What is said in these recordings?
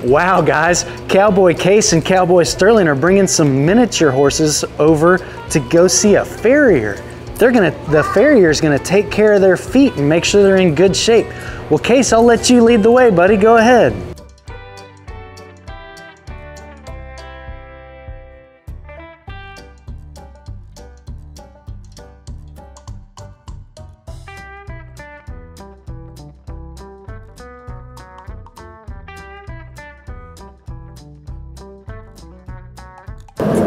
Wow, guys, Cowboy Case and Cowboy Sterling are bringing some miniature horses over to go see a farrier. The farrier's gonna take care of their feet and make sure they're in good shape. Well, Case, I'll let you lead the way, buddy. Go ahead.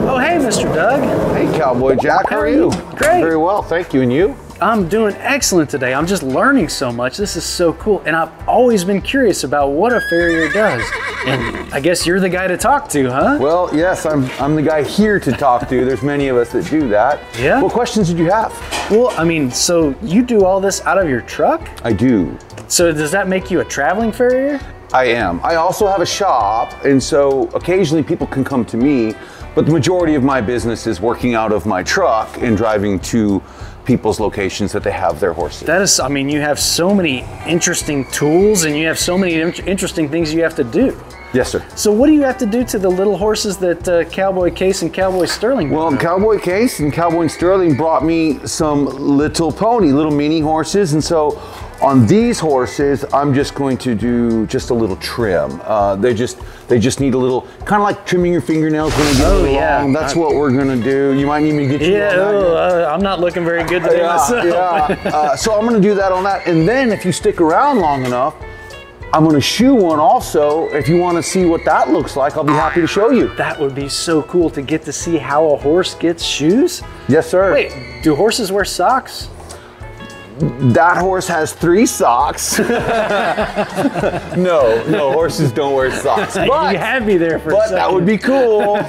Oh, hey, Mr. Doug. Hey, Cowboy Jack, how are you? Great. Very well, thank you. And you? I'm doing excellent today. I'm just learning so much. This is so cool. And I've always been curious about what a farrier does. And I guess you're the guy to talk to, huh? Well, yes, I'm the guy here to talk to. There's many of us that do that. Yeah? What questions did you have? Well, I mean, so you do all this out of your truck? I do. So does that make you a traveling farrier? I am. I also have a shop, and so occasionally people can come to me, but the majority of my business is working out of my truck and driving to people's locations that they have their horses. That is, I mean, you have so many interesting tools and you have so many interesting things you have to do. Yes, sir. So what do you have to do to the little horses that Cowboy Case and Cowboy Sterling brought? Well, Cowboy Case and Cowboy Sterling brought me some little mini horses, and so on these horses, I'm just going to do just a little trim. They just need a little, kind of like trimming your fingernails when they get a little long. That's what we're gonna do. You might need me to get you on that. I'm not looking very good today myself. Yeah. So I'm gonna do that on that, and then if you stick around long enough, I'm gonna shoe one also. If you wanna see what that looks like, I'll be happy to show you. That would be so cool to get to see how a horse gets shoes. Yes, sir. Wait, do horses wear socks? That horse has 3 socks. No, horses don't wear socks. But, you had me there for a second. That would be cool.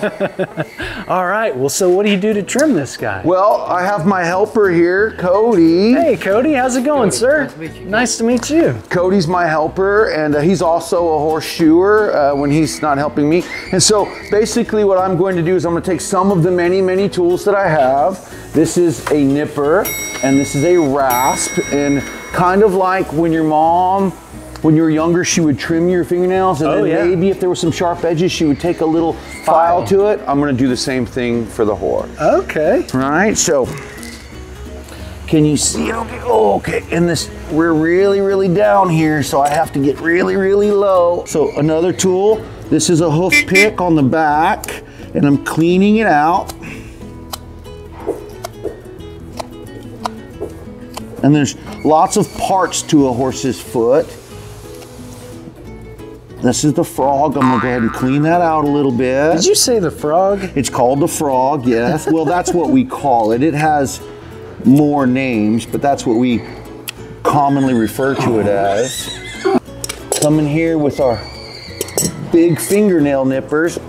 All right, well, so what do you do to trim this guy? Well, I have my helper here, Cody. Hey, Cody, how's it going, sir? Nice to meet you. Cody's my helper, and he's also a horse shoer when he's not helping me. And so basically what I'm going to do is I'm going to take some of the many tools that I have. This is a nipper, and this is a rasp, and kind of like when your mom, when you were younger, she would trim your fingernails, and then maybe if there were some sharp edges, she would take a little file to it. I'm gonna do the same thing for the horse. Okay. Right, so, can you see? Okay, okay, and this, we're really down here, so I have to get really low. So another tool, this is a hoof pick on the back, and I'm cleaning it out. And there's lots of parts to a horse's foot. This is the frog. I'm gonna go ahead and clean that out a little bit. Did you say the frog? It's called the frog, yes. Well, that's what we call it. It has more names, but that's what we commonly refer to it as. Come in here with our big fingernail nippers.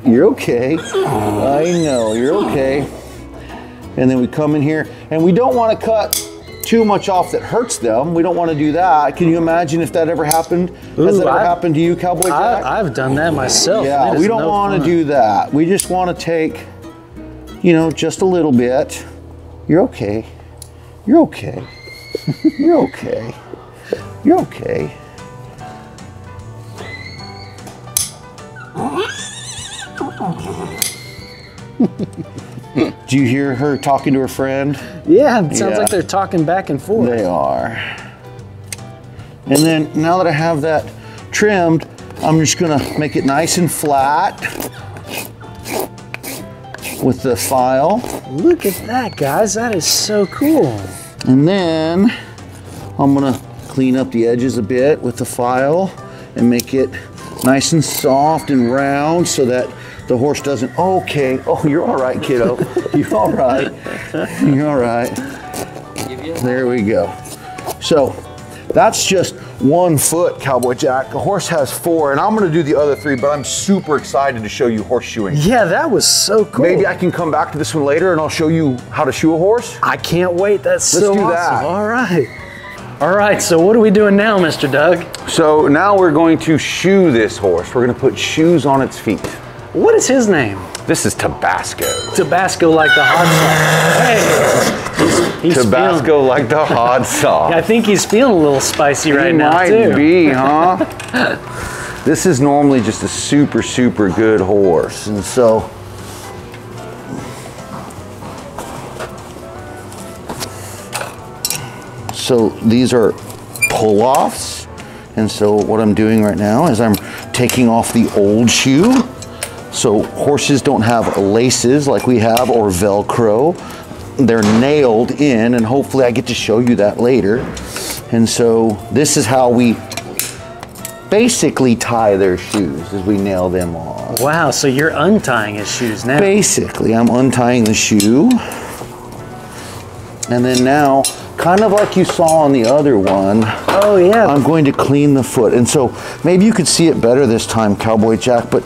You're okay. I know, you're okay. And then we come in here, and we don't want to cut too much off that hurts them. We don't want to do that. Can you imagine if that ever happened? Has that ever happened to you, Cowboy Jack? I've done that myself. Yeah, we don't want to do that. We just want to take, you know, just a little bit. You're okay. You're okay. You're okay. You're okay. Do you hear her talking to her friend? Yeah, it sounds like they're talking back and forth. They are. And then now that I have that trimmed, I'm just gonna make it nice and flat with the file. Look at that, guys. That is so cool. And then I'm gonna clean up the edges a bit with the file and make it nice and soft and round so that the horse doesn't, okay. Oh, you're all right, kiddo. You're all right. You're all right. There we go. So that's just 1 foot, Cowboy Jack. The horse has 4, and I'm gonna do the other 3, but I'm super excited to show you horseshoeing. Yeah, that was so cool. Maybe I can come back to this one later and I'll show you how to shoe a horse. I can't wait. That's Let's so do awesome. that. All right. All right, so what are we doing now, Mr. Doug? So now we're going to shoe this horse. We're gonna put shoes on its feet. What is his name? This is Tabasco. Tabasco, like the hot sauce. Hey, Tabasco like the hot sauce. I think he's feeling a little spicy right now, might too. be, huh? This is normally just a super, super good horse. And so, these are pull-offs. And so what I'm doing right now is I'm taking off the old shoe. So horses don't have laces like we have or Velcro. They're nailed in, and hopefully I get to show you that later. And so this is how we basically tie their shoes, as we nail them on. Wow, so you're untying his shoes now. Basically, I'm untying the shoe. And then now, kind of like you saw on the other one, oh yeah, I'm going to clean the foot. And so maybe you could see it better this time, Cowboy Jack, but